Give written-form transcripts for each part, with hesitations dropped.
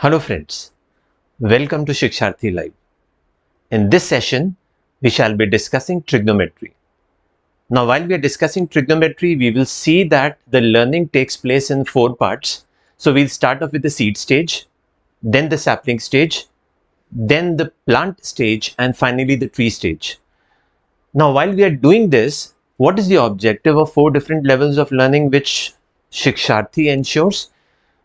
Hello friends, welcome to Shiksharthi Live. In this session, we shall be discussing trigonometry. Now while we are discussing trigonometry, we will see that the learning takes place in 4 parts. So we'll start off with the seed stage, then the sapling stage, then the plant stage, and finally the tree stage. Now while we are doing this, what is the objective of 4 different levels of learning which Shiksharthi ensures?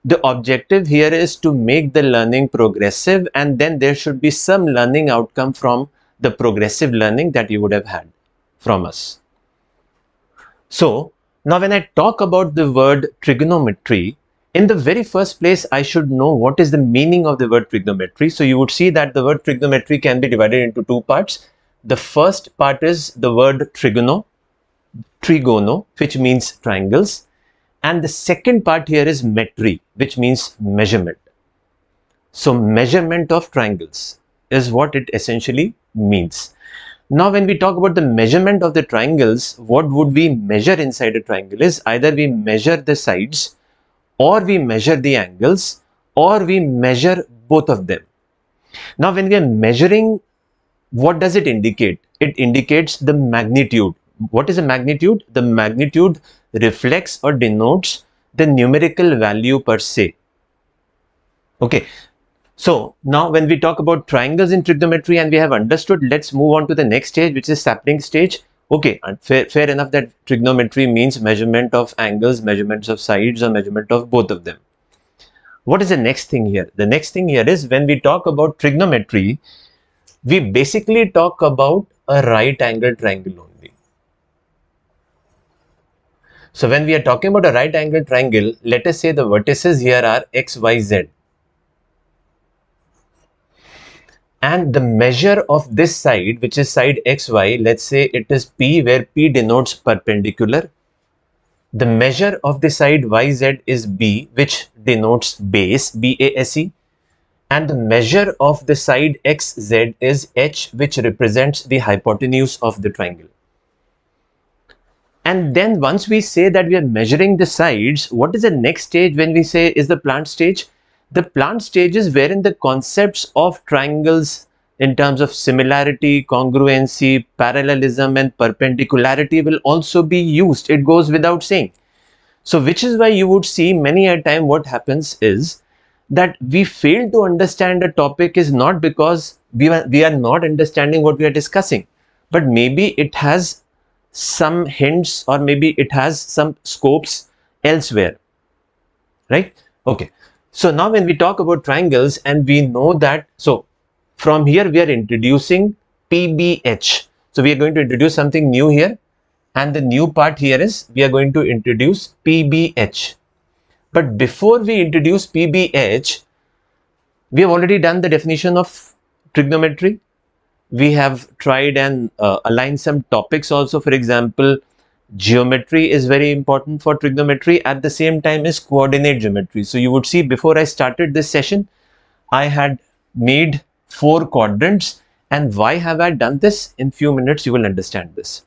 The objective here is to make the learning progressive, and then there should be some learning outcome from the progressive learning that you would have had from us. So now when I talk about the word trigonometry, in the very first place I should know what is the meaning of the word trigonometry. So you would see that the word trigonometry can be divided into 2 parts. The first part is the word trigono, which means triangles. And the second part here is metry, which means measurement. So measurement of triangles is what it essentially means. Now when we talk about the measurement of the triangles, what would we measure inside a triangle is either we measure the sides, or we measure the angles, or we measure both of them. Now when we are measuring, what does it indicate? It indicates the magnitude. What is a magnitude? The magnitude reflects or denotes the numerical value per se. Okay, so now when we talk about triangles in trigonometry and we have understood, let's move on to the next stage, which is sapling stage. Okay, and fair enough that trigonometry means measurement of angles, measurements of sides, or measurement of both of them. What is the next thing here? The next thing here is when we talk about trigonometry, we basically talk about a right angle triangle only. So when we are talking about a right angle triangle, let us say the vertices here are x, y, z. And the measure of this side, which is side xy, let's say it is P, where P denotes perpendicular. The measure of the side yz is B, which denotes base, B-A-S-E. And the measure of the side xz is H, which represents the hypotenuse of the triangle. And then once we say that we are measuring the sides, what is the next stage when we say is the plant stage? The plant stage is wherein the concepts of triangles in terms of similarity, congruency, parallelism and perpendicularity will also be used. It goes without saying. So which is why you would see many a time what happens is that we fail to understand a topic is not because we are not understanding what we are discussing, but maybe it has some hints or maybe it has some scopes elsewhere, right? Okay, so now when we talk about triangles and we know that, so from here we are introducing PBH. So we are going to introduce something new here, and the new part here is we are going to introduce PBH. But before we introduce PBH, we have already done the definition of trigonometry. We have tried and aligned some topics also. For example, geometry is very important for trigonometry, at the same time is coordinate geometry. So you would see before I started this session, I had made 4 quadrants, and why have I done this? In few minutes you will understand this.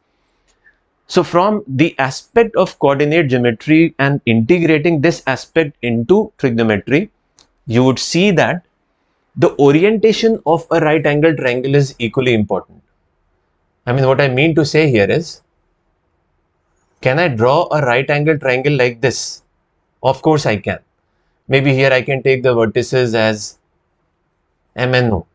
So from the aspect of coordinate geometry and integrating this aspect into trigonometry, you would see that the orientation of a right angle triangle is equally important. I mean, what I mean to say here is, can I draw a right angle triangle like this? Of course I can. Maybe here I can take the vertices as M and O.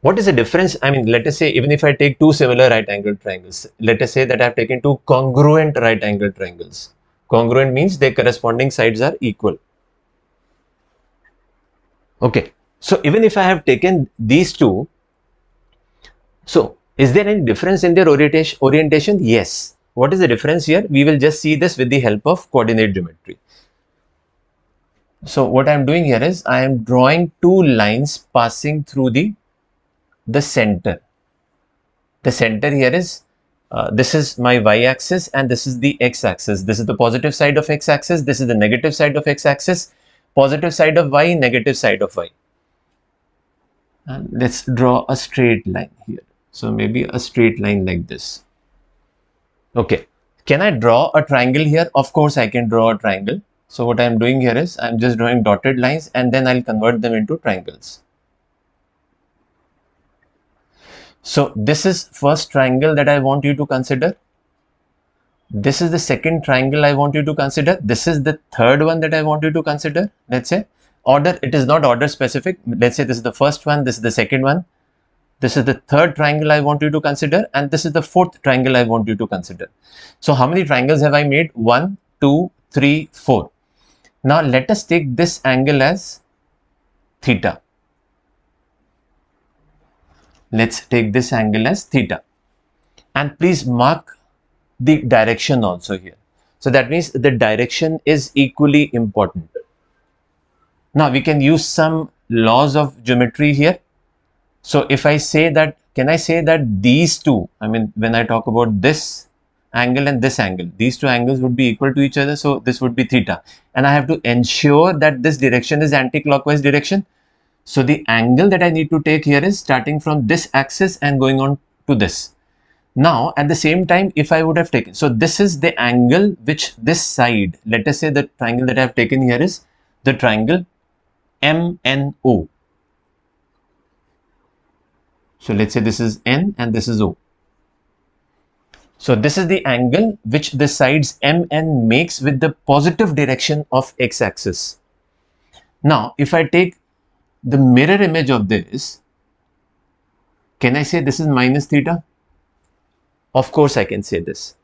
What is the difference? I mean, let us say even if I take 2 similar right angle triangles, let us say that I have taken 2 congruent right angle triangles. Congruent means their corresponding sides are equal. Okay, so even if I have taken these 2, so is there any difference in their orientation? Yes. What is the difference here? We will just see this with the help of coordinate geometry. So what I am doing here is I am drawing 2 lines passing through the center. The center here is this is my y-axis and this is the x-axis. This is the positive side of x-axis. This is the negative side of x-axis. Positive side of y, negative side of y. And let's draw a straight line here. So maybe a straight line like this. Okay. Can I draw a triangle here? Of course I can draw a triangle. So what I am doing here is I am just drawing dotted lines and then I'll convert them into triangles. So this is first triangle that I want you to consider. This is the second triangle I want you to consider. This is the third one that I want you to consider. Let's say order, it is not order specific. Let's say this is the first one, this is the second one. This is the third triangle I want you to consider, and this is the fourth triangle I want you to consider. So how many triangles have I made? 1, 2, 3, 4. Now let us take this angle as theta. Let's take this angle as theta. And please mark the direction also here. So that means the direction is equally important. Now we can use some laws of geometry here. So if I say that, can I say that these two, I mean when I talk about this angle and this angle, these two angles would be equal to each other, so this would be theta. And I have to ensure that this direction is anti-clockwise direction. So the angle that I need to take here is starting from this axis and going on to this. Now at the same time, if I would have taken, so this is the angle which this side, let us say the triangle that I have taken here is the triangle MNO. So let's say this is N and this is O. So this is the angle which the sides MN makes with the positive direction of x-axis. Now if I take the mirror image of this, can I say this is minus theta? Of course I can say this.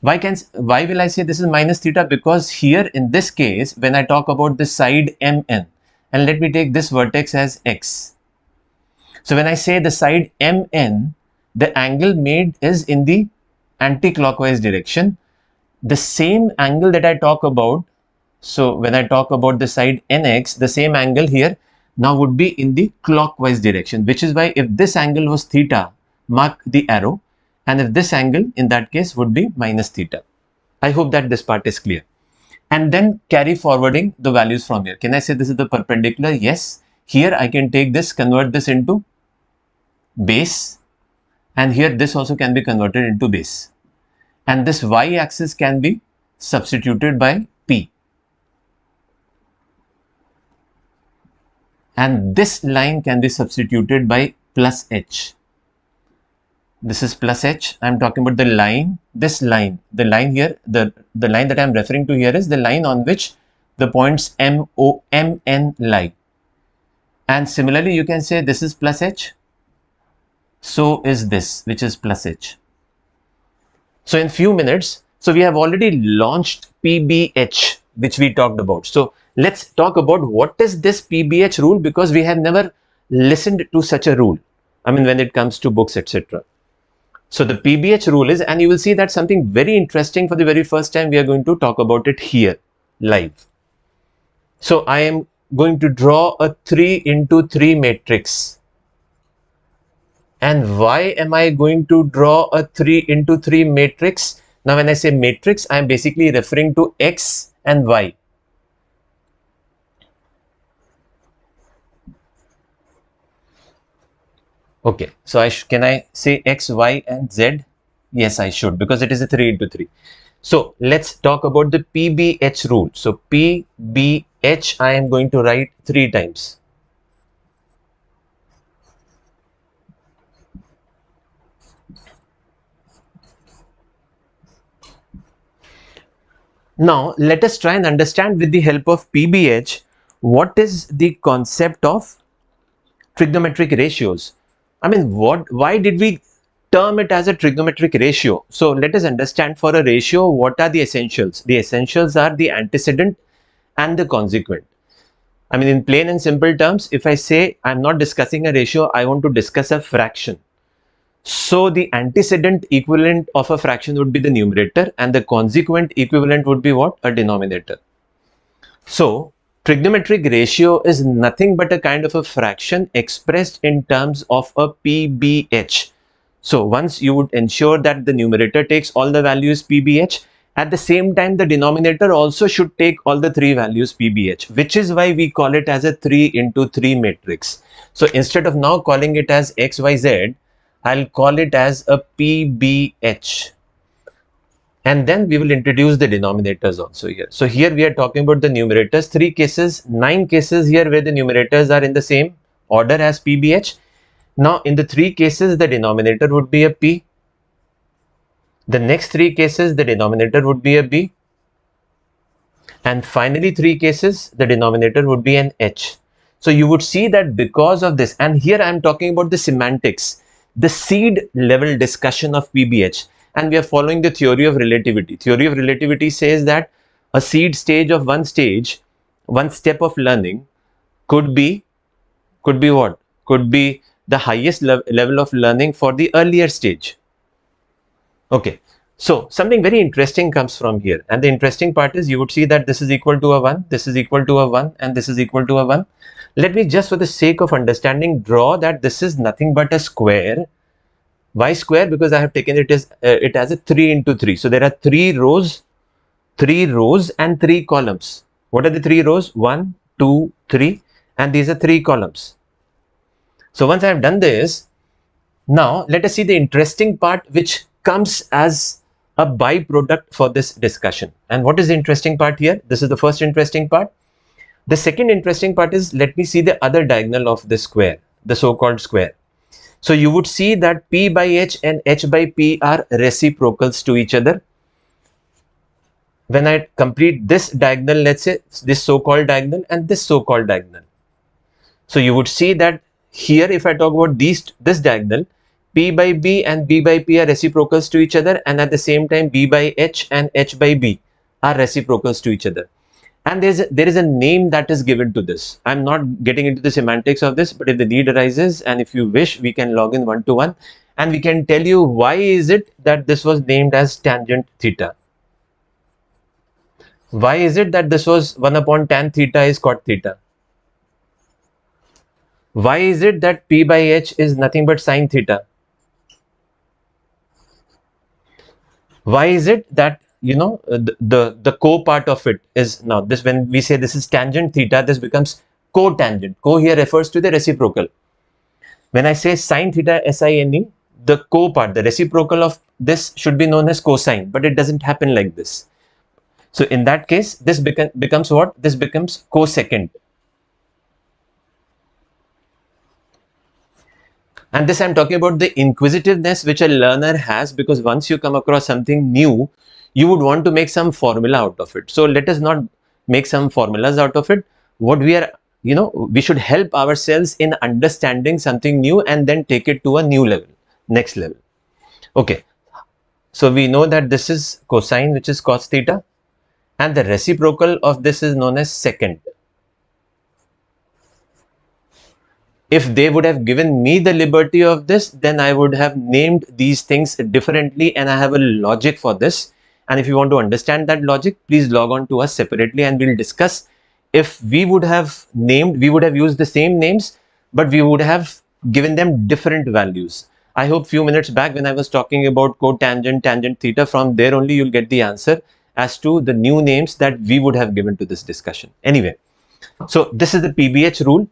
Why will I say this is minus theta? Because here in this case, when I talk about the side MN, and let me take this vertex as x. So when I say the side MN, the angle made is in the anti-clockwise direction. The same angle that I talk about, so when I talk about the side NX, the same angle here now would be in the clockwise direction, which is why if this angle was theta, mark the arrow, and if this angle in that case would be minus theta. I hope that this part is clear. And then carry forwarding the values from here. Can I say this is the perpendicular? Yes. Here I can take this, convert this into base, and here this also can be converted into base. And this y-axis can be substituted by P. And this line can be substituted by plus H. This is plus H. I am talking about the line, this line, the line here, the line that I am referring to here is the line on which the points M, O, M, N lie. And similarly, you can say this is plus H. So is this, which is plus H. So in few minutes, so we have already launched PBH, which we talked about. So let's talk about what is this PBH rule, because we have never listened to such a rule. I mean, when it comes to books, etc. So the PBH rule is, and you will see that something very interesting for the very first time, we are going to talk about it here live. So I am going to draw a 3 into 3 matrix. And why am I going to draw a 3 into 3 matrix? Now when I say matrix, I am basically referring to X and Y. Okay, so can I say X, Y and Z? Yes, I should, because it is a 3 into 3. So let's talk about the PBH rule. So PBH I am going to write 3 times. Now let us try and understand with the help of PBH what is the concept of trigonometric ratios. I mean, why did we term it as a trigonometric ratio? So let us understand for a ratio what are the essentials. The essentials are the antecedent and the consequent. I mean, in plain and simple terms, if I say I'm not discussing a ratio, I want to discuss a fraction. So the antecedent equivalent of a fraction would be the numerator and the consequent equivalent would be what? A denominator. So trigonometric ratio is nothing but a kind of a fraction expressed in terms of a PBH. So once you would ensure that the numerator takes all the values PBH, at the same time the denominator also should take all the 3 values PBH, which is why we call it as a 3 into 3 matrix. So instead of now calling it as XYZ, I'll call it as a PBH. and then we will introduce the denominators also here. So here we are talking about the numerators, 3 cases, 9 cases here where the numerators are in the same order as PBH. Now in the 3 cases the denominator would be a P. The next 3 cases the denominator would be a B. And finally 3 cases the denominator would be an H. So you would see that because of this, and here I am talking about the semantics, the seed level discussion of PBH, and we are following the theory of relativity. Theory of relativity says that a seed stage of one step of learning could be what? Could be the highest level of learning for the earlier stage. Okay, so something very interesting comes from here, and the interesting part is you would see that this is equal to a 1, this is equal to a 1, and this is equal to a 1. Let me just, for the sake of understanding, draw that this is nothing but a square. Why square? Because I have taken it as a 3 into 3. So there are 3 rows and 3 columns. What are the 3 rows? 1, 2, 3, and these are 3 columns. So once I have done this, now let us see the interesting part which comes as a byproduct for this discussion. And what is the interesting part here? This is the first interesting part. The second interesting part is, let me see the other diagonal of this square, the so-called square. So you would see that P by H and H by P are reciprocals to each other. When I complete this diagonal, let's say this so-called diagonal and this so-called diagonal. So you would see that here, if I talk about this diagonal, P by B and B by P are reciprocals to each other, and at the same time B by H and H by B are reciprocals to each other. And there is a name that is given to this. I'm not getting into the semantics of this, but if the need arises and if you wish, we can log in one-to-one and we can tell you why is it that this was named as tangent theta. Why is it that this was 1 upon tan theta is cot theta? Why is it that P by H is nothing but sin theta? Why is it that, you know, the co part of it is, now this, when we say this is tangent theta, this becomes cotangent. Co here refers to the reciprocal. When I say sin theta, SINE, the co part, the reciprocal of this should be known as cosine, but it doesn't happen like this. So in that case, this becomes what? This becomes cosecant. And this I'm talking about the inquisitiveness which a learner has, because once you come across something new, you would want to make some formula out of it. So let us not make some formulas out of it. What we are, you know, we should help ourselves in understanding something new and then take it to a new level, next level. Okay. So we know that this is cosine, which is cos theta, and the reciprocal of this is known as secant. If they would have given me the liberty of this, then I would have named these things differently, and I have a logic for this. And if you want to understand that logic, please log on to us separately and we'll discuss. If we would have named, we would have used the same names, but we would have given them different values. I hope few minutes back when I was talking about cotangent, tangent theta, from there only you'll get the answer as to the new names that we would have given to this discussion. Anyway, so this is the PBH rule.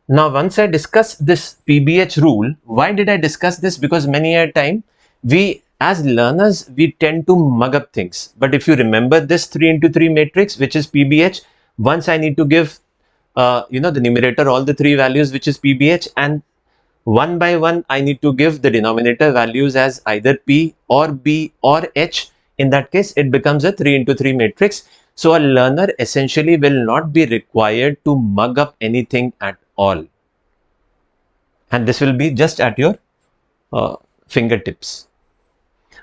Now, once I discuss this PBH rule, why did I discuss this? Because many a time, we as learners, we tend to mug up things. But if you remember this 3 into 3 matrix, which is PBH, once I need to give, you know, the numerator all the 3 values, which is PBH, and one by one, I need to give the denominator values as either P or B or H. In that case, it becomes a 3 into 3 matrix. So a learner essentially will not be required to mug up anything at all, and this will be just at your fingertips.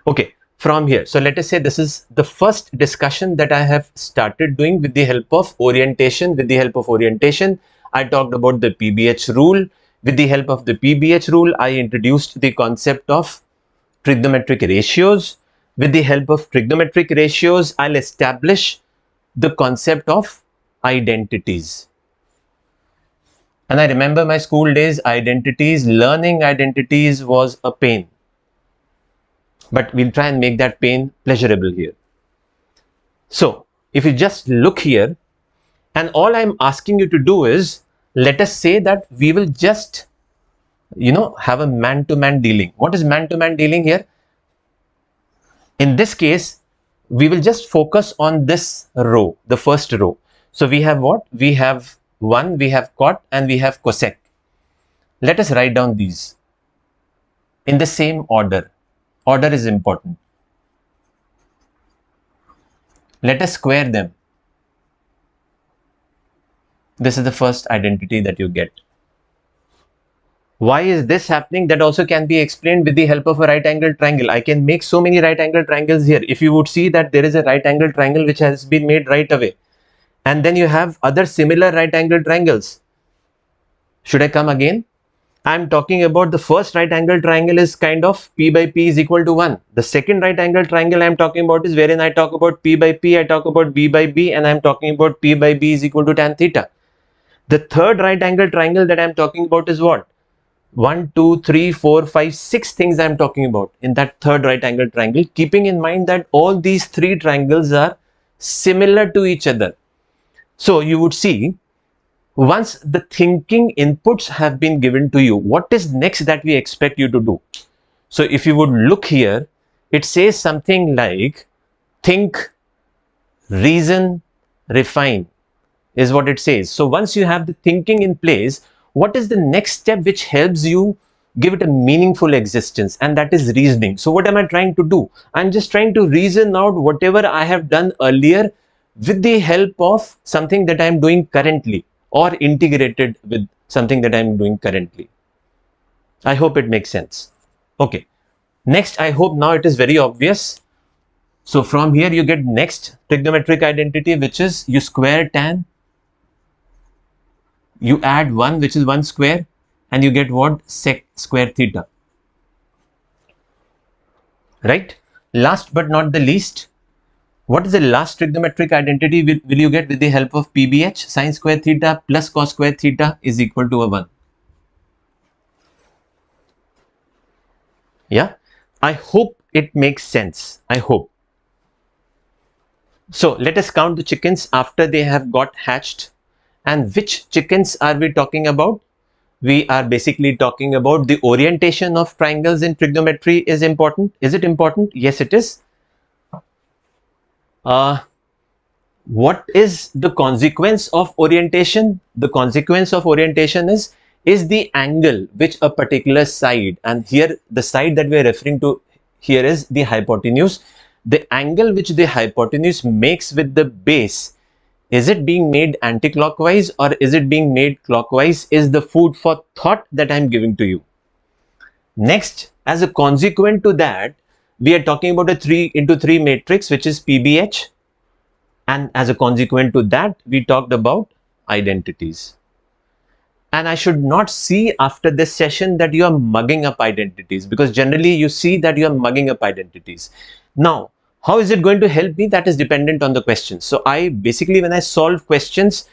Okay, from here, so let us say this is the first discussion that I have started doing with the help of orientation. With the help of orientation, I talked about the PBH rule. With the help of the PBH rule, I introduced the concept of trigonometric ratios. With the help of trigonometric ratios, I'll establish the concept of identities. And I remember my school days, identities, learning identities was a pain. But we'll try and make that pain pleasurable here. So, if you just look here, and all I'm asking you to do is, let us say that we will just, you know, have a man-to-man dealing. What is man-to-man dealing here? In this case, we will just focus on this row, the first row. So we have what? We have 1, we have cot, and we have cosec. Let us write down these in the same order. Order is important. Let us square them. This is the first identity that you get. Why is this happening? That also can be explained with the help of a right angle triangle. I can make so many right angle triangles here. If you would see that there is a right angle triangle which has been made right away, and then you have other similar right angle triangles. Should I come again? I'm talking about the first right angle triangle is kind of p by p is equal to 1. The second right angle triangle I'm talking about is wherein I talk about p by p, I talk about b by b, and I'm talking about p by b is equal to tan theta. The third right angle triangle that I'm talking about is what? 1, 2, 3, 4, 5, 6 things I'm talking about in that third right angle triangle, keeping in mind that all these three triangles are similar to each other. So you would see, once the thinking inputs have been given to you, what is next that we expect you to do? So if you would look here, it says something like think, reason, refine is what it says. So once you have the thinking in place, what is the next step which helps you give it a meaningful existence? And that is reasoning. So what am I trying to do? I'm just trying to reason out whatever I have done earlier with the help of something that I'm doing currently, or integrated with something that I'm doing currently. I hope it makes sense. Okay. Next, I hope now it is very obvious. So from here you get next trigonometric identity, which is you square tan, you add 1, which is 1 square, and you get what? Sec square theta. Right? Last but not the least, what is the last trigonometric identity will you get with the help of PBH? Sine square theta plus cos square theta is equal to a 1. Yeah, I hope it makes sense. I hope. So let us count the chickens after they have got hatched. And which chickens are we talking about? We are basically talking about the orientation of triangles in trigonometry is important. Is it important? Yes, it is. What is the consequence of orientation? The consequence of orientation is the angle which a particular side, and here the side that we are referring to here is the hypotenuse. The angle which the hypotenuse makes with the base, is it being made anti-clockwise or is it being made clockwise, is the food for thought that I am giving to you. Next, as a consequent to that, we are talking about a 3x3 matrix, which is PBH. And as a consequent to that, we talked about identities. And I should not see after this session that you are mugging up identities, because generally you see that you are mugging up identities. Now, how is it going to help me? That is dependent on the questions. So I basically, when I solve questions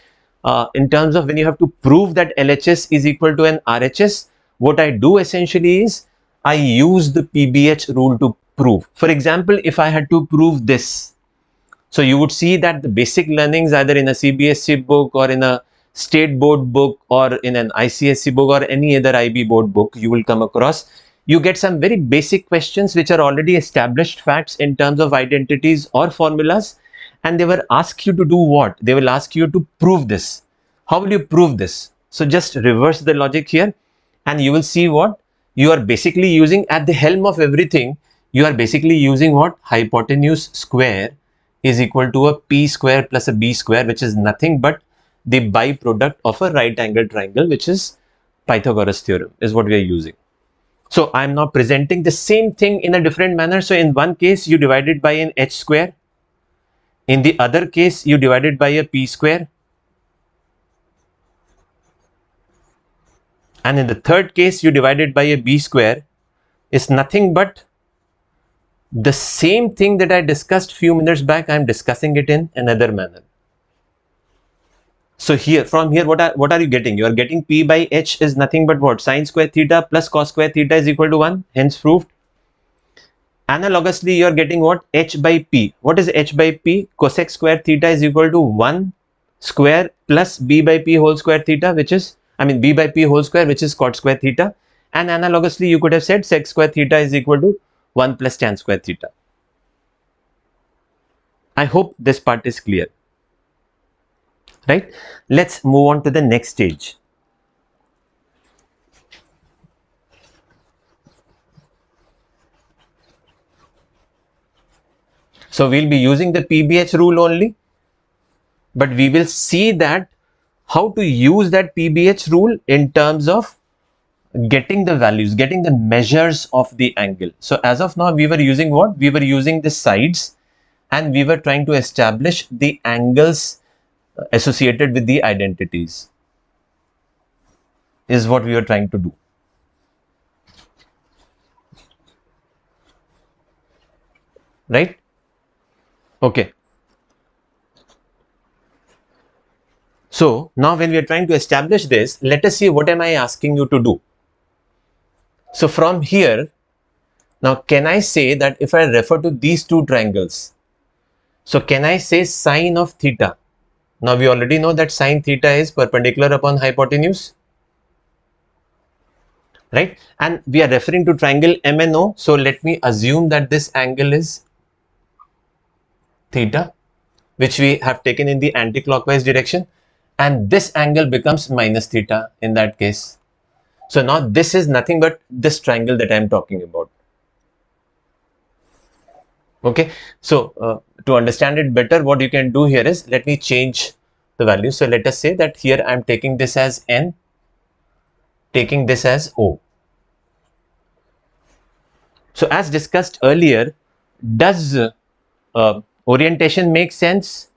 in terms of when you have to prove that LHS is equal to an RHS, what I do essentially is I use the PBH rule to prove. For example, if I had to prove this, so you would see that the basic learnings either in a CBSE book or in a state board book or in an ICSE book or any other IB board book you will come across, you get some very basic questions which are already established facts in terms of identities or formulas, and they will ask you to do what? They will ask you to prove this. How will you prove this? So just reverse the logic here and you will see what? You are basically using, at the helm of everything, you are basically using what? Hypotenuse square is equal to a p square plus a b square, which is nothing but the byproduct of a right angle triangle, which is Pythagoras theorem, is what we are using. So I am now presenting the same thing in a different manner. So in one case you divide it by an h square, in the other case you divide it by a p square, and in the third case you divide it by a b square. Is nothing but the same thing that I discussed few minutes back. I am discussing it in another manner. So here, from here, what are you getting? You are getting p by h is nothing but what? Sine square theta plus cos square theta is equal to 1, hence proved. Analogously, you are getting what? H by p. What is h by p? Cosec square theta is equal to 1 square plus b by p whole square theta, which is, b by p whole square, which is cot square theta. And analogously, you could have said sec square theta is equal to 1 plus tan square theta. I hope this part is clear, right? Let's move on to the next stage. So we'll be using the PBH rule only, but we will see that how to use that PBH rule in terms of getting the values, getting the measures of the angle. So as of now, we were using what? We were using the sides, and we were trying to establish the angles associated with the identities, is what we were trying to do. Right? Okay. So now when we are trying to establish this, let us see what am I asking you to do. So from here, now can I say that if I refer to these two triangles, so can I say sine of theta? Now we already know that sine theta is perpendicular upon hypotenuse, right? And we are referring to triangle MNO. So let me assume that this angle is theta, which we have taken in the anti-clockwise direction, and this angle becomes minus theta in that case. So now this is nothing but this triangle that I am talking about. Okay, so to understand it better, what you can do here is, let me change the value. So let us say that here I am taking this as N, taking this as O. So as discussed earlier, does orientation make sense?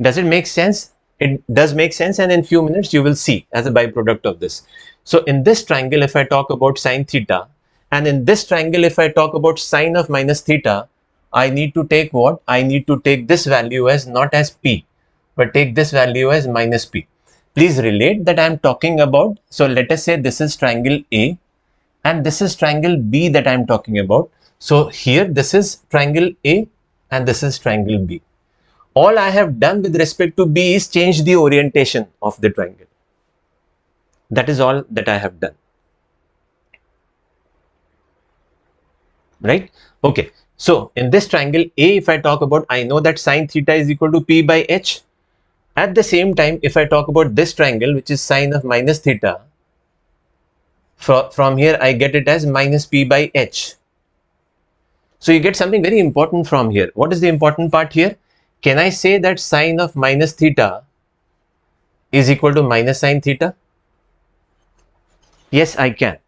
Does it make sense? It does make sense, and in few minutes you will see as a byproduct of this. So in this triangle, if I talk about sine theta, and in this triangle, if I talk about sine of minus theta, I need to take what? I need to take this value as not as P, but take this value as minus P. Please relate that I am talking about. So let us say this is triangle A, and this is triangle B that I am talking about. So here this is triangle A, and this is triangle B. All I have done with respect to B is change the orientation of the triangle. That is all that I have done. Right? Okay. So in this triangle A, if I talk about, I know that sine theta is equal to P by H. At the same time, if I talk about this triangle, which is sine of minus theta, from here I get it as minus P by H. So you get something very important from here. What is the important part here? Can I say that sine of minus theta is equal to minus sine theta? Yes, I can.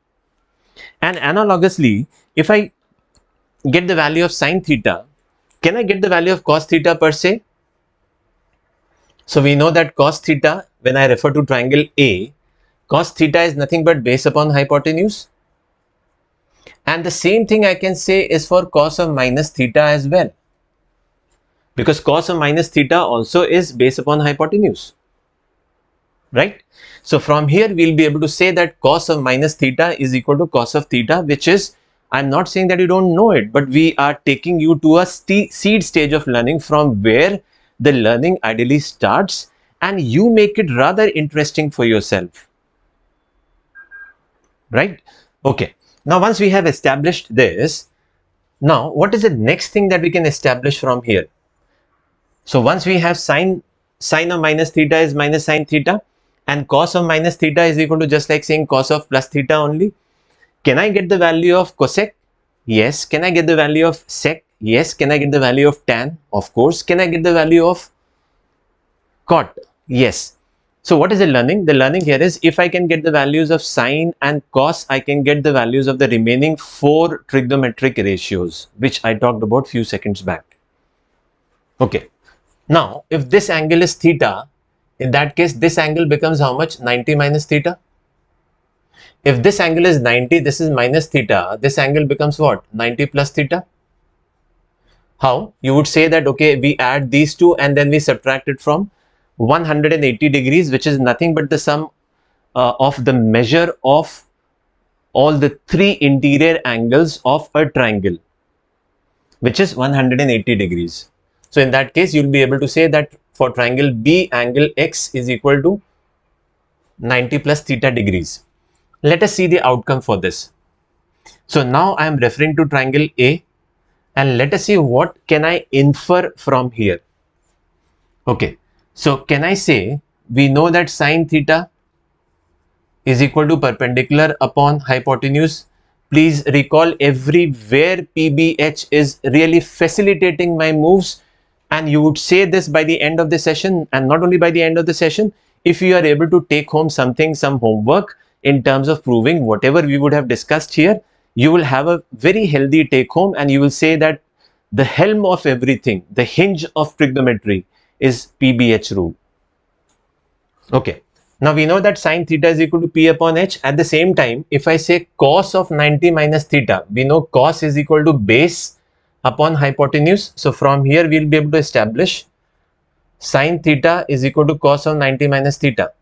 And analogously, if I get the value of sine theta, can I get the value of cos theta per se? So we know that cos theta, when I refer to triangle A, cos theta is nothing but base upon hypotenuse. And the same thing I can say is for cos of minus theta as well, because cos of minus theta also is based upon hypotenuse, right? So from here we'll be able to say that cos of minus theta is equal to cos of theta, which is, I'm not saying that you don't know it, but we are taking you to a seed stage of learning from where the learning ideally starts, and you make it rather interesting for yourself, right? Okay, now once we have established this, now what is the next thing that we can establish from here? So once we have sine of minus theta is minus sine theta, and cos of minus theta is equal to just like saying cos of plus theta only. Can I get the value of cosec? Yes. Can I get the value of sec? Yes. Can I get the value of tan? Of course. Can I get the value of cot? Yes. So what is the learning? The learning here is, if I can get the values of sine and cos, I can get the values of the remaining 4 trigonometric ratios, which I talked about few seconds back. Okay. Now, if this angle is theta, in that case, this angle becomes how much? 90 minus theta. If this angle is 90, this is minus theta, this angle becomes what? 90 plus theta. How? You would say that, okay, we add these two and then we subtract it from 180 degrees, which is nothing but the sum of the measure of all the 3 interior angles of a triangle, which is 180 degrees. So in that case, you'll be able to say that for triangle B, angle X is equal to 90 plus theta degrees. Let us see the outcome for this. So now I am referring to triangle A, and let us see what can I infer from here. Okay, so can I say we know that sine theta is equal to perpendicular upon hypotenuse. Please recall everywhere PBH is really facilitating my moves, and you would say this by the end of the session, and not only by the end of the session, if you are able to take home something, some homework in terms of proving whatever we would have discussed here, you will have a very healthy take home, and you will say that the helm of everything, the hinge of trigonometry is PBH rule. Okay. Now we know that sine theta is equal to P upon H. At the same time, if I say cos of 90 minus theta, we know cos is equal to base upon hypotenuse. So from here we will be able to establish sine theta is equal to cos of 90 minus theta.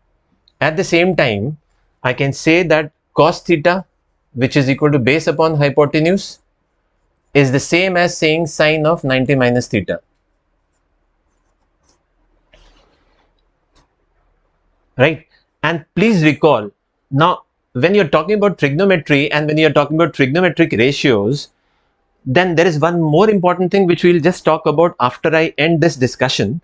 At the same time, I can say that cos theta, which is equal to base upon hypotenuse, is the same as saying sine of 90 minus theta. Right? And please recall, now when you're talking about trigonometry and when you're talking about trigonometric ratios, then there is one more important thing which we'll just talk about after I end this discussion.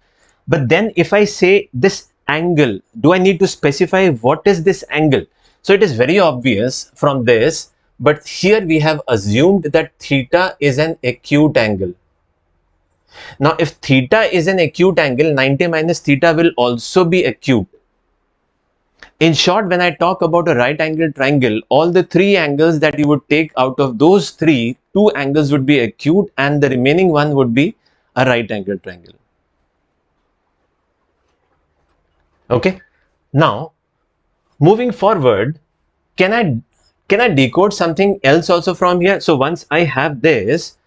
But then if I say this angle, do I need to specify what is this angle? So it is very obvious from this, but here we have assumed that theta is an acute angle. Now if theta is an acute angle, 90 minus theta will also be acute. In short, when I talk about a right angle triangle, all the three angles that you would take out of those three, two angles would be acute and the remaining one would be a right angle triangle. Okay. Now, moving forward, can I decode something else also from here? So once I have this,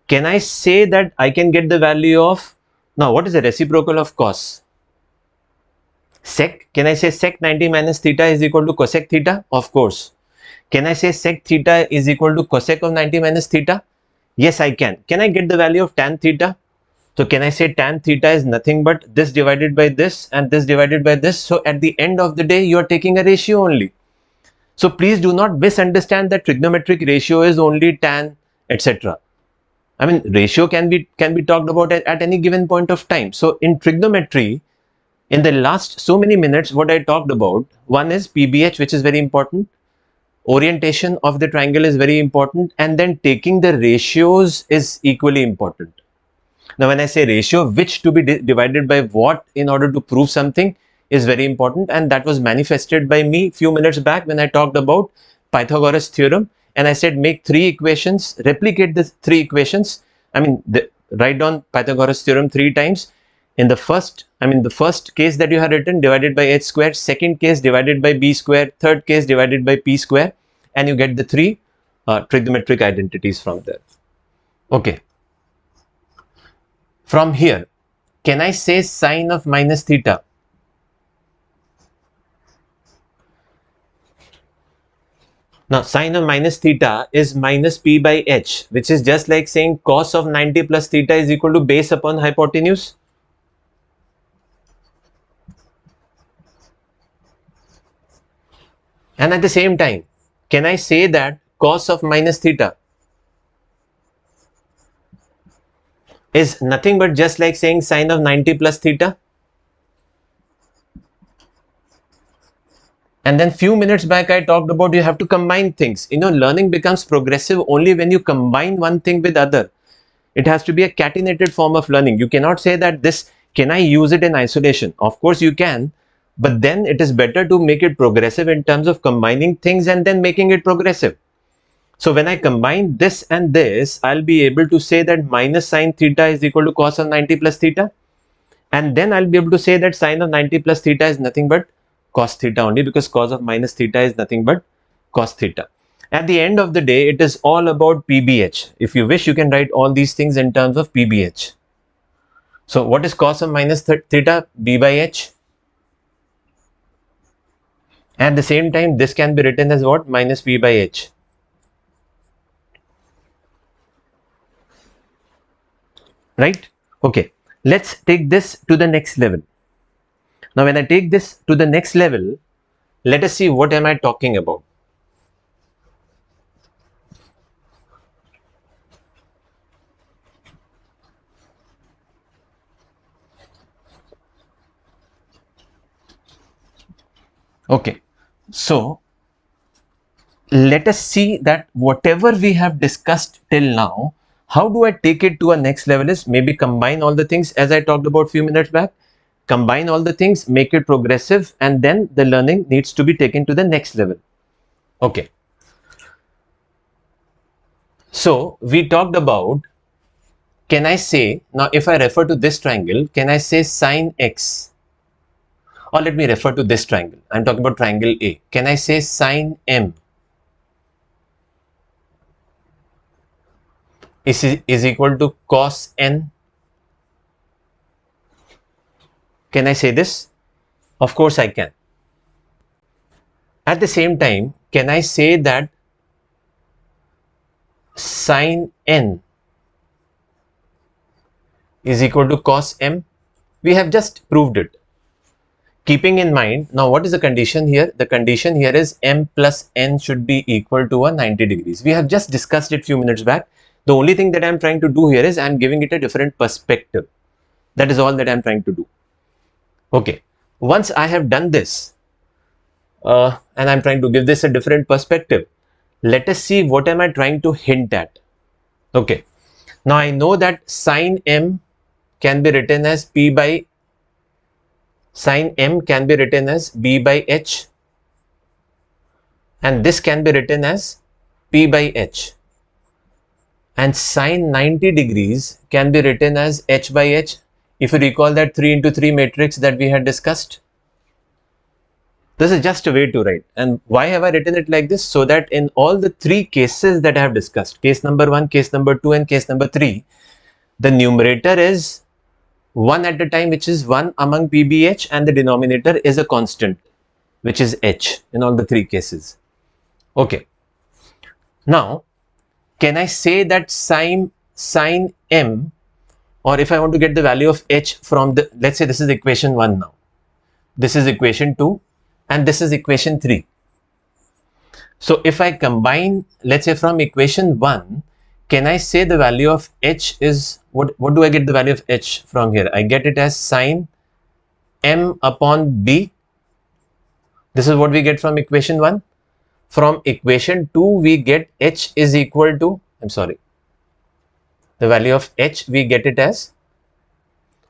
can I say that I can get the value of, now what is the reciprocal of cos? Sec, can I say sec 90 minus theta is equal to cosec theta? Of course. Can I say sec theta is equal to cosec of 90 minus theta? Yes, I can. Can I get the value of tan theta? So can I say tan theta is nothing but this divided by this and this divided by this. So at the end of the day, you are taking a ratio only. So please do not misunderstand that trigonometric ratio is only tan, etc. I mean, ratio can be talked about at any given point of time. So in trigonometry, in the last so many minutes, what I talked about, one is PBH, which is very important. Orientation of the triangle is very important, and then taking the ratios is equally important. Now, when I say ratio, which to be divided by what in order to prove something is very important, and that was manifested by me few minutes back when I talked about Pythagoras theorem, and I said make three equations, replicate the three equations. I mean, write down Pythagoras theorem 3 times. In the first, the first case that you have written divided by h square, second case divided by b square, third case divided by p square, and you get the three trigonometric identities from there. Okay. From here, can I say sine of minus theta? Now, sine of minus theta is minus p by h, which is just like saying cos of 90 plus theta is equal to base upon hypotenuse. And at the same time, can I say that cos of minus theta is nothing but just like saying sine of 90 plus theta? And then few minutes back, I talked about you have to combine things. Learning becomes progressive only when you combine one thing with other. It has to be a catenated form of learning. You cannot say that this, can I use it in isolation? Of course you can, but then it is better to make it progressive in terms of combining things and then making it progressive. So when I combine this and this, I'll be able to say that minus sine theta is equal to cos of 90 plus theta. And then I'll be able to say that sine of 90 plus theta is nothing but cos theta only, because cos of minus theta is nothing but cos theta. At the end of the day, it is all about PBH. If you wish, you can write all these things in terms of PBH. So what is cos of minus theta? B by h. At the same time, this can be written as what? Minus b by h. Right? Okay. Let's take this to the next level. Now, when I take this to the next level, let us see what am I talking about. Okay, so let us see that whatever we have discussed till now, how do I take it to a next level is maybe combine all the things as I talked about few minutes back, combine all the things, make it progressive, and then the learning needs to be taken to the next level. Okay. So we talked about, can I say, now if I refer to this triangle, can I say sine x? Or let me refer to this triangle. I'm talking about triangle A. Can I say sine m is equal to cos n? Can I say this? Of course I can. At the same time, can I say that sine n is equal to cos m? We have just proved it. Keeping in mind, now what is the condition here? The condition here is m plus n should be equal to a 90 degrees. We have just discussed it few minutes back. The only thing that I'm trying to do here is I'm giving it a different perspective. That is all that I'm trying to do. Okay. Once I have done this, and I'm trying to give this a different perspective, let us see what am I trying to hint at. Okay. Now I know that sine m can be written as p by sine m can be written as b by h, and this can be written as p by h, and sine 90 degrees can be written as h by h. If you recall that 3 into 3 matrix that we had discussed, this is just a way to write. And why have I written it like this? So that in all the three cases that I have discussed, case number 1, case number 2 and case number 3, the numerator is 1 at a time, which is 1 among PBH, and the denominator is a constant, which is h in all the three cases. Okay. Now, can I say that sine m, or if I want to get the value of h from the, let's say this is equation 1 now, this is equation 2, and this is equation 3. So if I combine, let's say from equation 1, can I say the value of h is, what do I get the value of h from here? I get it as sine m upon b. This is what we get from equation 1. From equation 2, we get h is equal to, I'm sorry, the value of h, we get it as,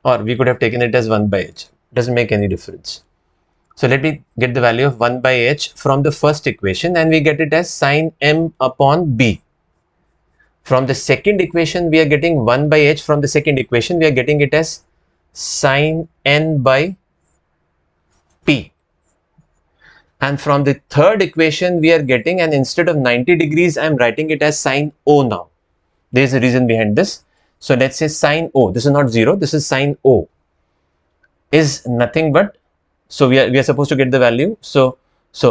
or we could have taken it as 1 by h. Doesn't make any difference. So let me get the value of 1 by h from the first equation, and we get it as sine m upon b. From the second equation, we are getting 1 by h. From the second equation, we are getting it as sine n by p. And from the third equation, we are getting, and instead of 90 degrees, I am writing it as sine o now. There is a reason behind this. So let's say sine o, this is not 0, this is sine o, is nothing but, so we are supposed to get the value. So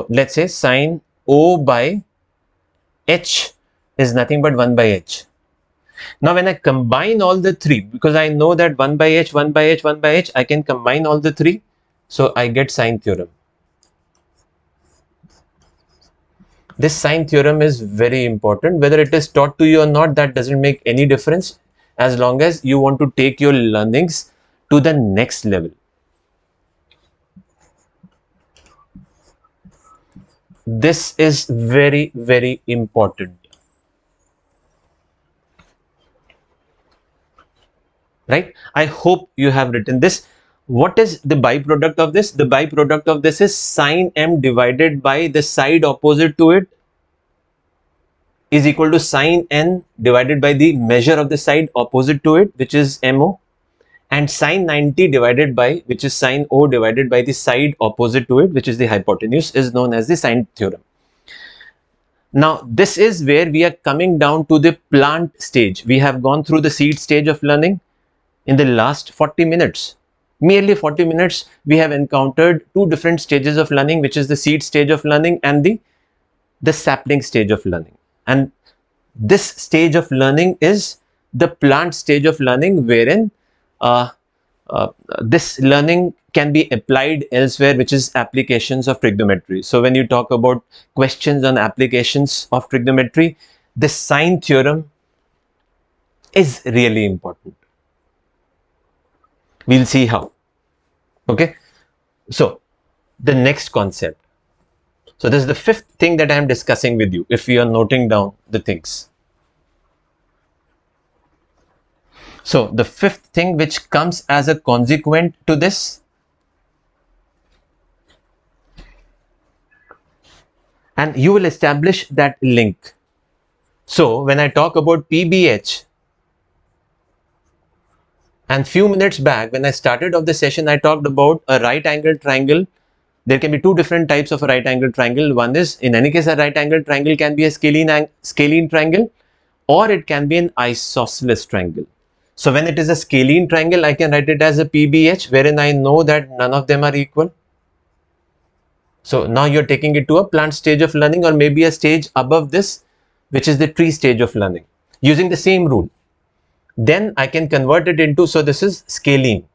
let's say sine o by h is nothing but 1 by h. Now when I combine all the three, because I know that 1 by h, 1 by h, 1 by h, I can combine all the three. So I get sine theorem. This sine theorem is very important. Whether it is taught to you or not, that doesn't make any difference, as long as you want to take your learnings to the next level. This is very, very important. Right? I hope you have written this. What is the byproduct of this? The byproduct of this is sine m divided by the side opposite to it is equal to sine n divided by the measure of the side opposite to it, which is mo, and sine 90 divided by, which is sine o divided by the side opposite to it, which is the hypotenuse, is known as the sine theorem. Now, this is where we are coming down to the plant stage. We have gone through the seed stage of learning in the last 40 minutes. Merely 40 minutes, we have encountered two different stages of learning, which is the seed stage of learning and the sapling stage of learning. And this stage of learning is the plant stage of learning, wherein this learning can be applied elsewhere, which is applications of trigonometry. So when you talk about questions on applications of trigonometry, this sine theorem is really important. We'll see how. Okay. So the next concept, So this is the fifth thing that I am discussing with you, if you are noting down the things. So the fifth thing which comes as a consequent to this, and you will establish that link. So when I talk about PBH, and few minutes back when I started off the session, I talked about a right angle triangle. There can be two different types of a right angle triangle. One is, in any case, a right angle triangle can be a scalene triangle, or it can be an isosceles triangle. So when it is a scalene triangle, I can write it as a PBH, wherein I know that none of them are equal. So now you're taking it to a plant stage of learning, or maybe a stage above this, which is the tree stage of learning, using the same rule. Then I can convert it into, so this is scalene.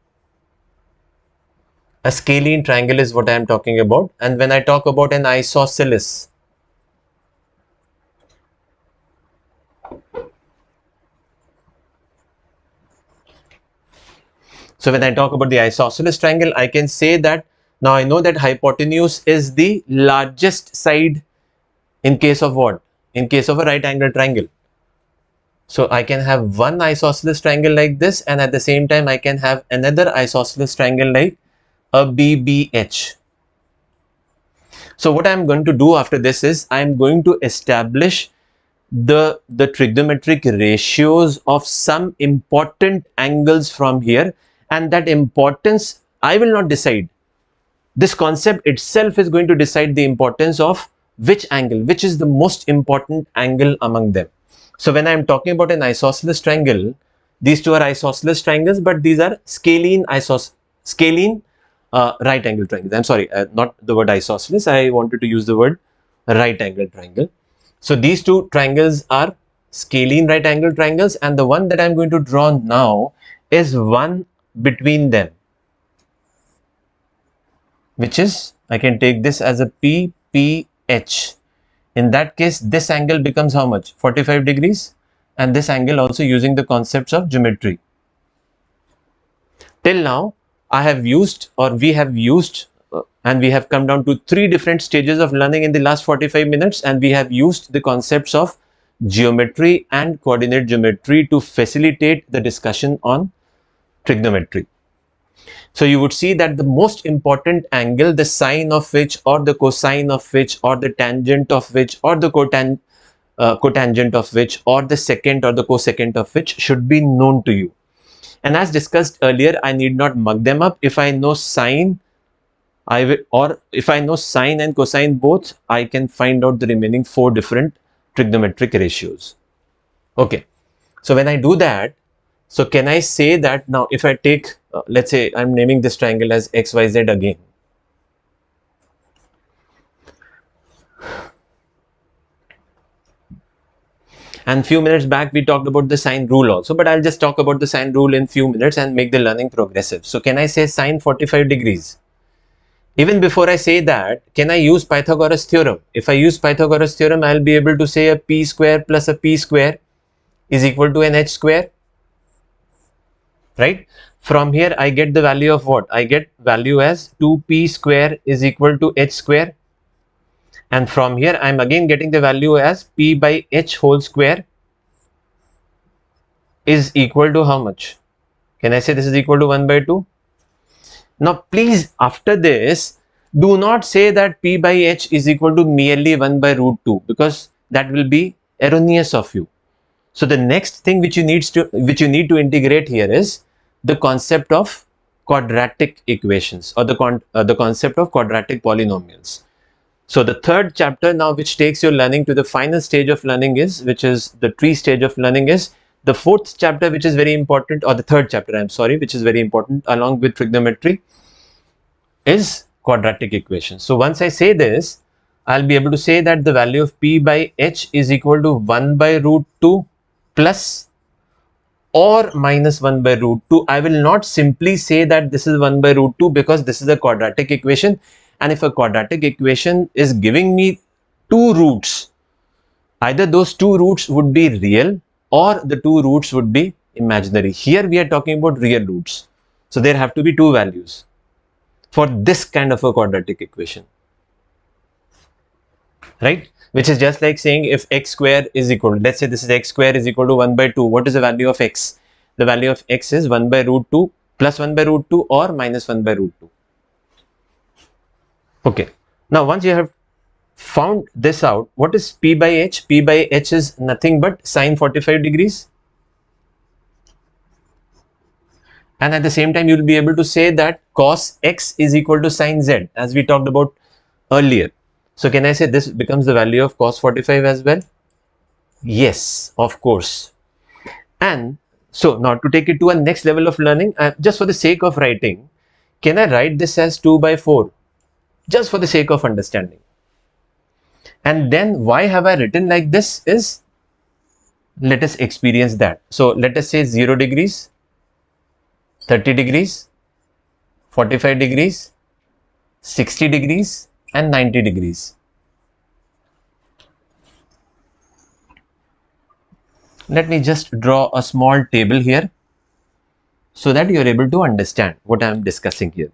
A scalene triangle is what I am talking about. And when I talk about an isosceles, so when I talk about the isosceles triangle, I can say that now I know that hypotenuse is the largest side in case of what? In case of a right angle triangle. So I can have one isosceles triangle like this, and at the same time I can have another isosceles triangle like a BBH. So what I am going to do after this is I am going to establish the trigonometric ratios of some important angles from here, and that importance I will not decide. This concept itself is going to decide the importance of which angle, which is the most important angle among them. So when I am talking about an isosceles triangle, these two are isosceles triangles, but these are scalene right angle triangles. I'm sorry, not the word isosceles. I wanted to use the word right angle triangle. So these two triangles are scalene right angle triangles, and the one that I'm going to draw now is one between them, which is, I can take this as a PPH. In that case, this angle becomes how much? 45 degrees, and this angle also, using the concepts of geometry. Till now, I have used, or we have used, and we have come down to three different stages of learning in the last 45 minutes, and we have used the concepts of geometry and coordinate geometry to facilitate the discussion on trigonometry. So you would see that the most important angle, the sine of which, or the cosine of which, or the tangent of which, or the cotangent of which, or the secant or the cosecant of which, should be known to you. And as discussed earlier, I need not mug them up. If I know sine, or if I know sine and cosine both, I can find out the remaining four different trigonometric ratios. Okay, so when I do that, so can I say that now if I take, let's say I'm naming this triangle as XYZ again. And few minutes back we talked about the sine rule also, but I'll just talk about the sine rule in few minutes and make the learning progressive. So can I say sine 45 degrees? Even before I say that, can I use Pythagoras theorem? If I use Pythagoras theorem, I'll be able to say a p square plus a p square is equal to an h square. Right? From here I get the value of what? I get value as 2p square is equal to h square, and from here I'm again getting the value as p by h whole square is equal to how much? Can I say this is equal to 1 by 2? Now please, after this, do not say that p by h is equal to merely 1 by root 2, because that will be erroneous of you. So the next thing which you need to integrate here is the concept of quadratic equations, or the concept of quadratic polynomials. So the third chapter now, which takes your learning to the final stage of learning, which is the tree stage of learning, is the fourth chapter, which is very important, or the third chapter, I'm sorry, which is very important along with trigonometry, is quadratic equations. So once I say this, I'll be able to say that the value of p by h is equal to 1 by root 2 plus or minus 1 by root 2. I will not simply say that this is 1 by root 2, because this is a quadratic equation, and if a quadratic equation is giving me two roots, either those two roots would be real or the two roots would be imaginary. Here we are talking about real roots, so there have to be two values for this kind of a quadratic equation. right? Which is just like saying if x square is equal, let's say this is x square is equal to 1 by 2. What is the value of x? The value of x is 1 by root 2 plus 1 by root 2 or minus 1 by root 2. Okay. Now, once you have found this out, what is P by H? P by H is nothing but sine 45 degrees. And at the same time, you will be able to say that cos x is equal to sine z, as we talked about earlier. So can I say this becomes the value of cos 45 as well? Yes, of course. And so now to take it to a next level of learning, just for the sake of writing, can I write this as 2 by 4? Just for the sake of understanding. And then why have I written like this is, let us experience that. So let us say 0 degrees, 30 degrees, 45 degrees, 60 degrees and 90 degrees. Let me just draw a small table here so that you are able to understand what I am discussing here.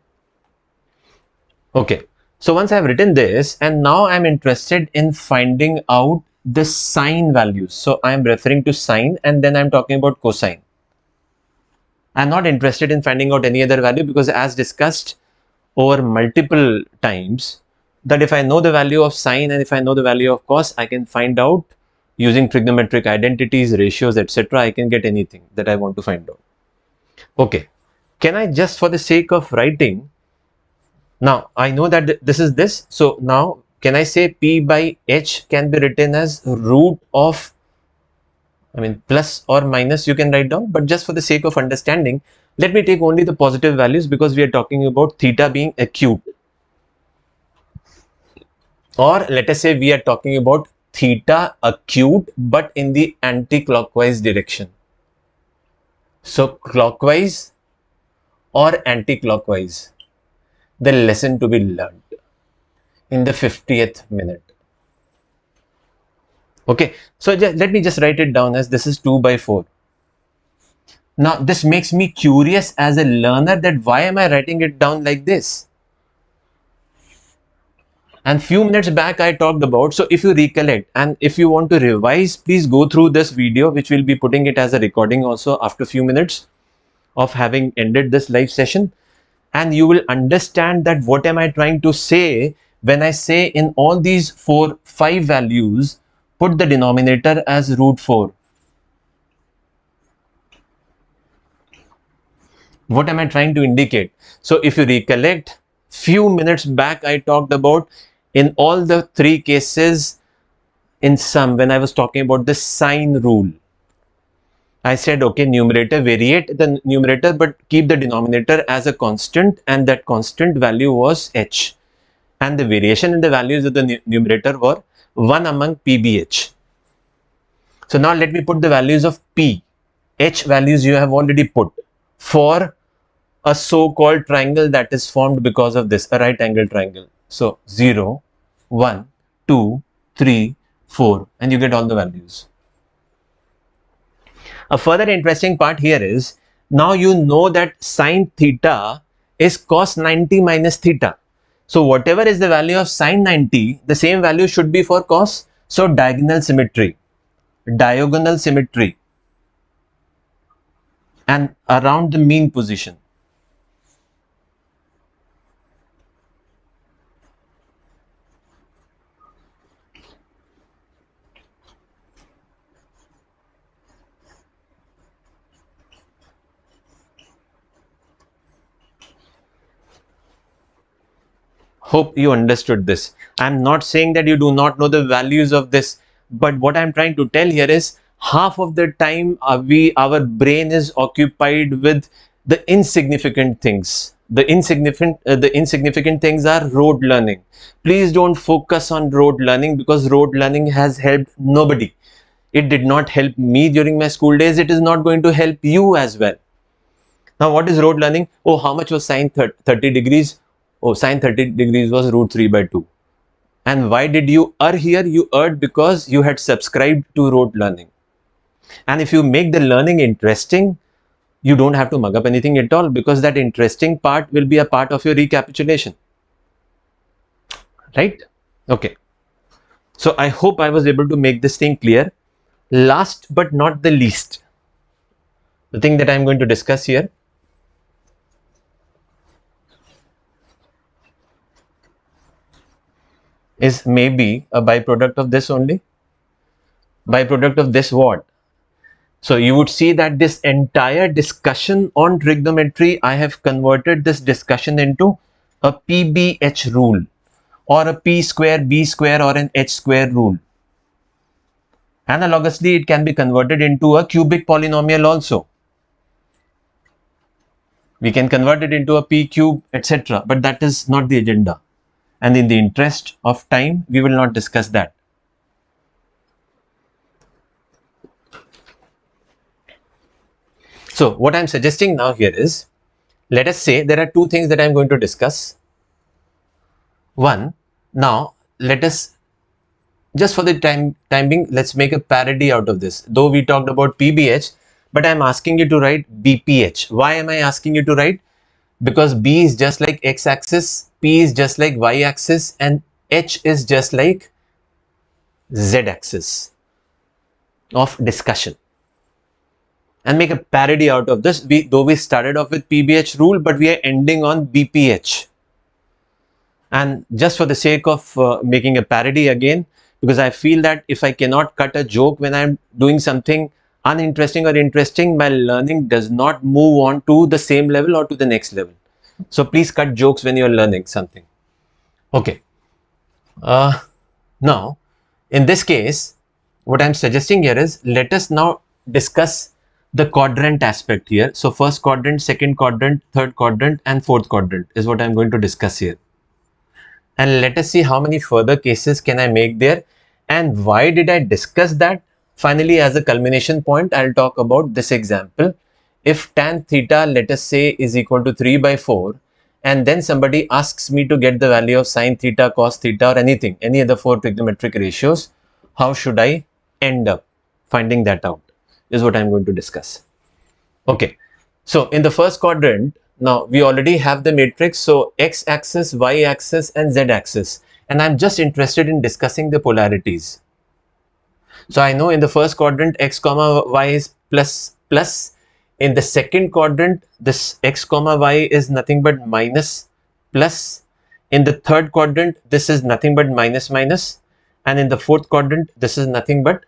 Okay, so once I have written this, and now I am interested in finding out the sine values. So I am referring to sine and then I am talking about cosine. I am not interested in finding out any other value because, as discussed over multiple times, that if I know the value of sine and if I know the value of cos, I can find out using trigonometric identities, ratios, etc. I can get anything that I want to find out. Okay, can I just, for the sake of writing, now I know that this is this, so now can I say P by H can be written as root of, plus or minus you can write down, but just for the sake of understanding, let me take only the positive values because we are talking about theta being acute. Or let us say we are talking about theta acute but in the anti-clockwise direction. So clockwise or anti-clockwise, the lesson to be learned in the 50th minute. Okay, so let me just write it down as this is 2 by 4. Now this makes me curious as a learner that why am I writing it down like this? And few minutes back I talked about, so if you recollect and if you want to revise, please go through this video, which will be putting it as a recording also after a few minutes of having ended this live session, and you will understand that what am I trying to say when I say in all these 5 values put the denominator as root 4. What am I trying to indicate? So if you recollect, few minutes back I talked about in all the 3 cases, in sum, when I was talking about the sine rule, I said, okay, numerator, variate the numerator, but keep the denominator as a constant, and that constant value was h. And the variation in the values of the numerator were 1 among PBH. So now let me put the values of P. H values you have already put for a so-called triangle that is formed because of this, a right angle triangle. So 0, 1, 2, 3, 4, and you get all the values. A further interesting part here is, now you know that sine theta is cos 90 minus theta. So whatever is the value of sine 90, the same value should be for cos. So diagonal symmetry, and around the mean position. Hope you understood this. I'm not saying that you do not know the values of this, but what I'm trying to tell here is half of the time our brain is occupied with the insignificant things. The insignificant things are rote learning. Please don't focus on rote learning because rote learning has helped nobody. It did not help me during my school days. It is not going to help you as well. Now, what is rote learning? Oh, how much was sine 30 degrees? Oh, sine 30 degrees was root 3 by 2. And why did you err here? You erred because you had subscribed to rote learning. And if you make the learning interesting, you don't have to mug up anything at all because that interesting part will be a part of your recapitulation. Right? Okay. So I hope I was able to make this thing clear. Last but not the least, the thing that I'm going to discuss here is maybe a byproduct of this only. Byproduct of this what? So you would see that this entire discussion on trigonometry, I have converted this discussion into a PBH rule, or a P square, B square, or an H square rule. Analogously, it can be converted into a cubic polynomial also. We can convert it into a P cube, etc. But that is not the agenda. And in the interest of time, we will not discuss that. So what I'm suggesting now here is, let us say there are two things that I'm going to discuss. One, now let us, just for the time being, let's make a parody out of this. Though we talked about PBH, but I'm asking you to write BPH. Why am I asking you to write? Because B is just like x-axis, P is just like y-axis, and H is just like z-axis of discussion. And make a parody out of this. Though we started off with PBH rule, but we are ending on BPH. And just for the sake of making a parody again, because I feel that if I cannot cut a joke when I'm doing something uninteresting or interesting, my learning does not move on to the same level or to the next level. So please cut jokes when you're learning something. Okay. Now, in this case, what I'm suggesting here is, let us now discuss the quadrant aspect here. So first quadrant, second quadrant, third quadrant, and fourth quadrant is what I'm going to discuss here. And let us see how many further cases can I make there, and why did I discuss that. Finally, as a culmination point, I'll talk about this example. If tan theta, let us say, is equal to 3 by 4, and then somebody asks me to get the value of sin theta, cos theta, or anything, any other four trigonometric ratios, how should I end up finding that out, is what I'm going to discuss. Okay, so in the first quadrant, now we already have the matrix, so x-axis, y-axis, and z-axis, and I'm just interested in discussing the polarities. So I know in the first quadrant x comma y is plus plus. In the second quadrant, this x comma y is nothing but minus plus. In the third quadrant, this is nothing but minus minus. And in the fourth quadrant, this is nothing but,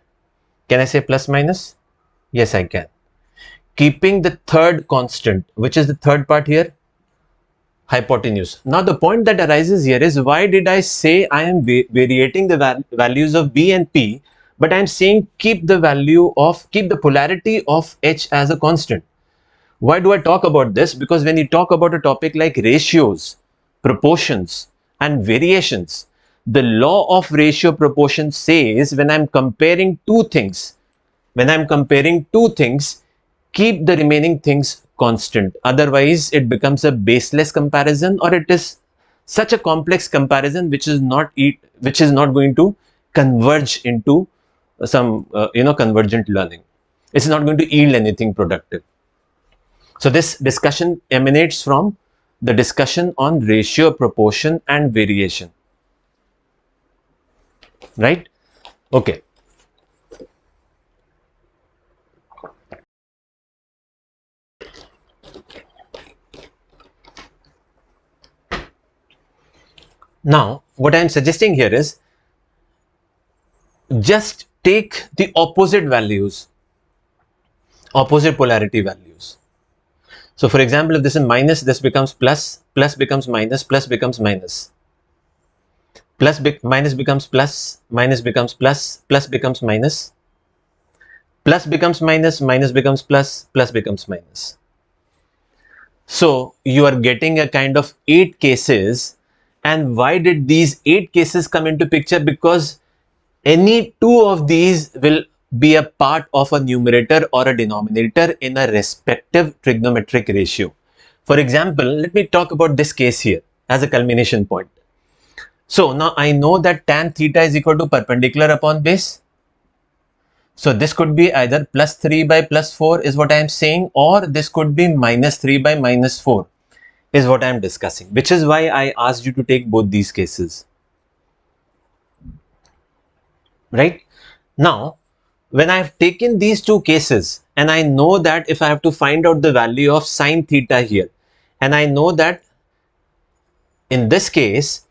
can I say plus minus? Yes, I can. Keeping the third constant, which is the third part here, hypotenuse. Now the point that arises here is, why did I say I am variating the values of B and P, but I am saying keep the polarity of H as a constant. Why do I talk about this? Because when you talk about a topic like ratios, proportions, and variations, the law of ratio proportion says when I'm comparing two things, keep the remaining things constant. Otherwise, it becomes a baseless comparison, or it is such a complex comparison which is not going to converge into some convergent learning. It's not going to yield anything productive. So this discussion emanates from the discussion on ratio, proportion, and variation. Right? Okay. Now, what I am suggesting here is, just take the opposite values, opposite polarity values. So, for example, if this is minus, this becomes plus, plus becomes minus, plus becomes minus. Minus becomes plus, minus becomes plus, plus becomes minus. Plus becomes minus, minus becomes plus, plus becomes minus. So, you are getting a kind of 8 cases. And why did these 8 cases come into picture? Because any two of these will be a part of a numerator or a denominator in a respective trigonometric ratio. For example, let me talk about this case here as a culmination point. So now I know that tan theta is equal to perpendicular upon base. So this could be either plus 3 by plus 4 is what I am saying, or this could be minus 3 by minus 4 is what I am discussing, which is why I asked you to take both these cases. right? Now, when I've taken these two cases and I know that if I have to find out the value of sine theta here, and I know that in this case,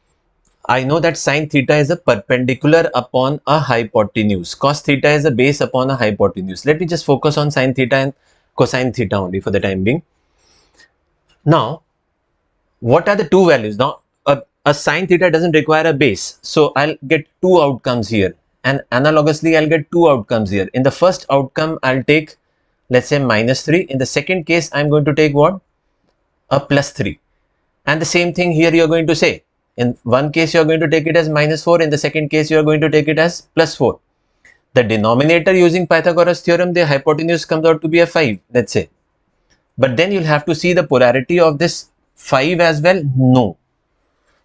I know that sine theta is a perpendicular upon a hypotenuse. Cos theta is a base upon a hypotenuse. Let me just focus on sine theta and cosine theta only for the time being. Now, what are the two values? Now, a sine theta doesn't require a base. So, I'll get two outcomes here. And analogously, I'll get two outcomes here. In the first outcome, I'll take, let's say, -3. In the second case, I'm going to take what? A +3. And the same thing here you're going to say. In one case, you're going to take it as -4. In the second case, you're going to take it as +4. The denominator using Pythagoras theorem, the hypotenuse comes out to be a 5, let's say. But then you'll have to see the polarity of this 5 as well. No.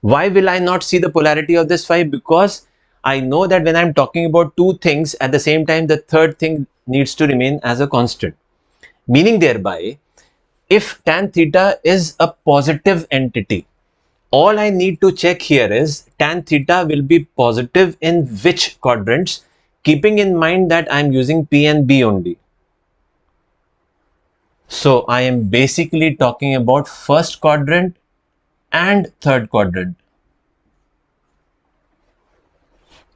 Why will I not see the polarity of this 5? Because I know that when I'm talking about two things at the same time, the third thing needs to remain as a constant. Meaning thereby, if tan theta is a positive entity, all I need to check here is tan theta will be positive in which quadrants, keeping in mind that I'm using P and B only. So I am basically talking about first quadrant and third quadrant.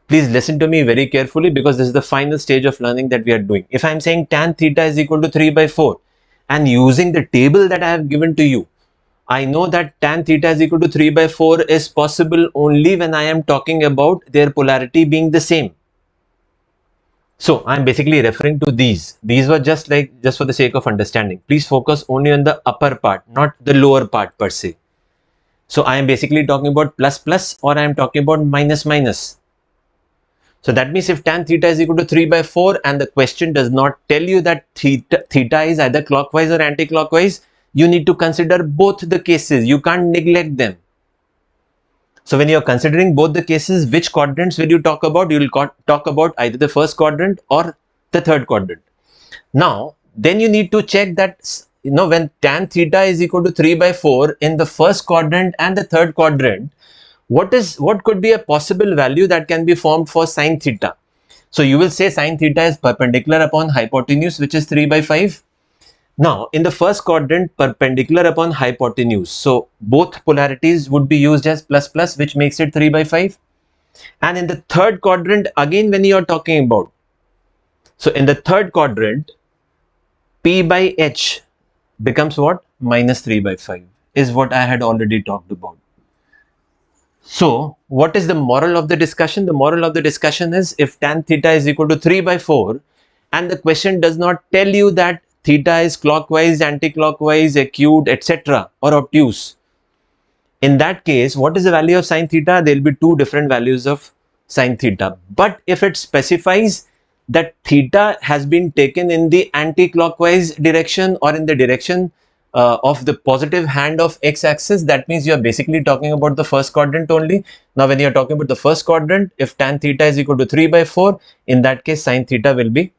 Please listen to me very carefully because this is the final stage of learning that we are doing. If I'm saying tan theta is equal to 3/4 and using the table that I have given to you, I know that tan theta is equal to 3/4 is possible only when I am talking about their polarity being the same. So I'm basically referring to these. These were just for the sake of understanding. Please focus only on the upper part, not the lower part per se. So I am basically talking about plus plus or I am talking about minus minus. So that means if tan theta is equal to 3/4 and the question does not tell you that theta is either clockwise or anti-clockwise, you need to consider both the cases. You can't neglect them. So when you're considering both the cases, which quadrants will you talk about? You will talk about either the first quadrant or the third quadrant. Now, then you need to check that, when tan theta is equal to 3/4 in the first quadrant and the third quadrant, what could be a possible value that can be formed for sine theta? So you will say sine theta is perpendicular upon hypotenuse, which is 3/5. Now, in the first quadrant, perpendicular upon hypotenuse. So both polarities would be used as plus plus, which makes it 3/5. And in the third quadrant, again, when you are talking about, so in the third quadrant, P by H becomes what? -3/5 is what I had already talked about. So what is the moral of the discussion? The moral of the discussion is if tan theta is equal to 3/4 and the question does not tell you that theta is clockwise, anti-clockwise, acute, etc. or obtuse. In that case, what is the value of sine theta? There will be two different values of sine theta. But if it specifies that theta has been taken in the anti-clockwise direction or in the direction of the positive hand of x-axis, that means you are basically talking about the first quadrant only. Now, when you are talking about the first quadrant, if tan theta is equal to 3/4, in that case, sine theta will be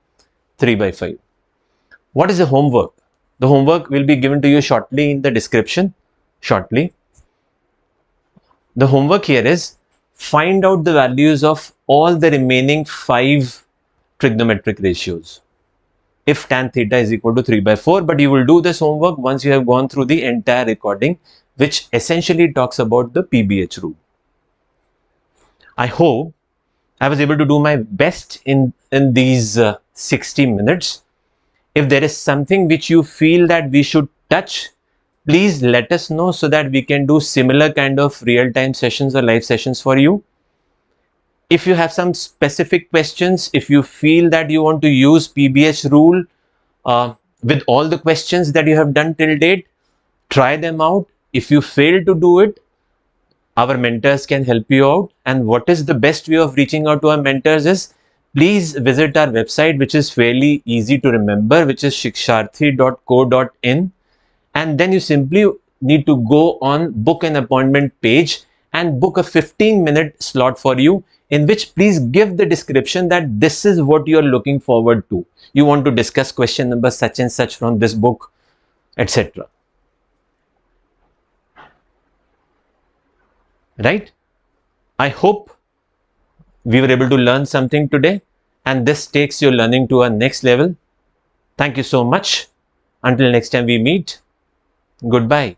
3/5. What is the homework? The homework will be given to you shortly in the description. Shortly. The homework here is find out the values of all the remaining 5 trigonometric ratios if tan theta is equal to 3/4, but you will do this homework once you have gone through the entire recording, which essentially talks about the PBH rule. I hope I was able to do my best in these 60 minutes. If there is something which you feel that we should touch, please let us know so that we can do similar kind of real-time sessions or live sessions for you. If you have some specific questions, if you feel that you want to use PBH rule with all the questions that you have done till date, try them out. If you fail to do it, our mentors can help you out. And what is the best way of reaching out to our mentors is, please visit our website, which is fairly easy to remember, which is shiksharthi.co.in. And then you simply need to go on book an appointment page and book a 15-minute slot for you, in which please give the description that this is what you are looking forward to. You want to discuss question number such and such from this book, etc. Right? I hope we were able to learn something today, and this takes your learning to a next level. Thank you so much. Until next time we meet, goodbye.